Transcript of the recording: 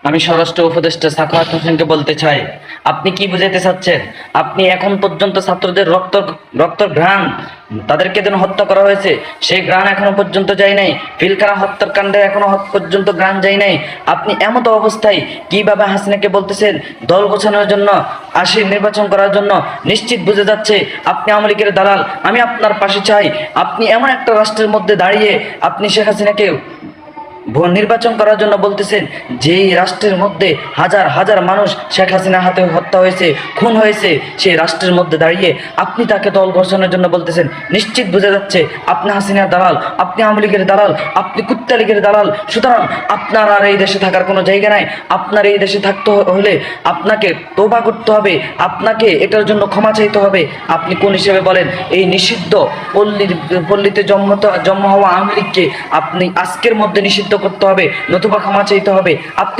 আমি স্বরাষ্ট্র উপদেষ্টা সাখাওয়াত হোসেনকে বলতে চাই, আপনি কি বুঝাইতে চাচ্ছেন? আপনি এখন পর্যন্ত ছাত্রদের রক্ত ঘ্রাণ, তাদেরকে যেন হত্যা করা হয়েছে সেই ঘ্রাণ এখনো পর্যন্ত যায় নাই। পিলখানা হত্যাকাণ্ডে এখনো পর্যন্ত ঘ্রাণ যায় নাই। আপনি এমতো অবস্থায় কিভাবে হাসিনাকে বলতেছেন দল গোছানোর জন্য, নির্বাচন করার জন্য? নিশ্চিত বুঝে যাচ্ছে আপনি আওয়ামী লীগের দালাল। আমি আপনার পাশে চাই। আপনি এমন একটা রাষ্ট্রের মধ্যে দাঁড়িয়ে আপনি শেখ হাসিনাকে নির্বাচন করার জন্য বলতেছেন, যেই রাষ্ট্রের মধ্যে হাজার হাজার মানুষ শেখ হাসিনার হাতে হত্যা হয়েছে, খুন হয়েছে, সেই রাষ্ট্রের মধ্যে দাঁড়িয়ে আপনি তাকে দল ঘোষণার জন্য বলতেছেন। নিশ্চিত বোঝা যাচ্ছে আপনি হাসিনার দালাল, আপনি আওয়ামী লীগের দালাল, আপনি কুত্তা লীগের দালাল। সুতরাং আপনার আর এই দেশে থাকার কোনো জায়গা নাই। আপনার এই দেশে থাকতে হলে আপনাকে তওবা করতে হবে, আপনাকে এটার জন্য ক্ষমা চাইতে হবে। আপনি কোন হিসেবে বলেন এই নিষিদ্ধ পল্লীতে জন্ম হওয়া আওয়ামী লীগকে আপনি আজকের মধ্যে নিষিদ্ধ করতে হবে, নতুবা ক্ষমা চাইতে হবে। আপনি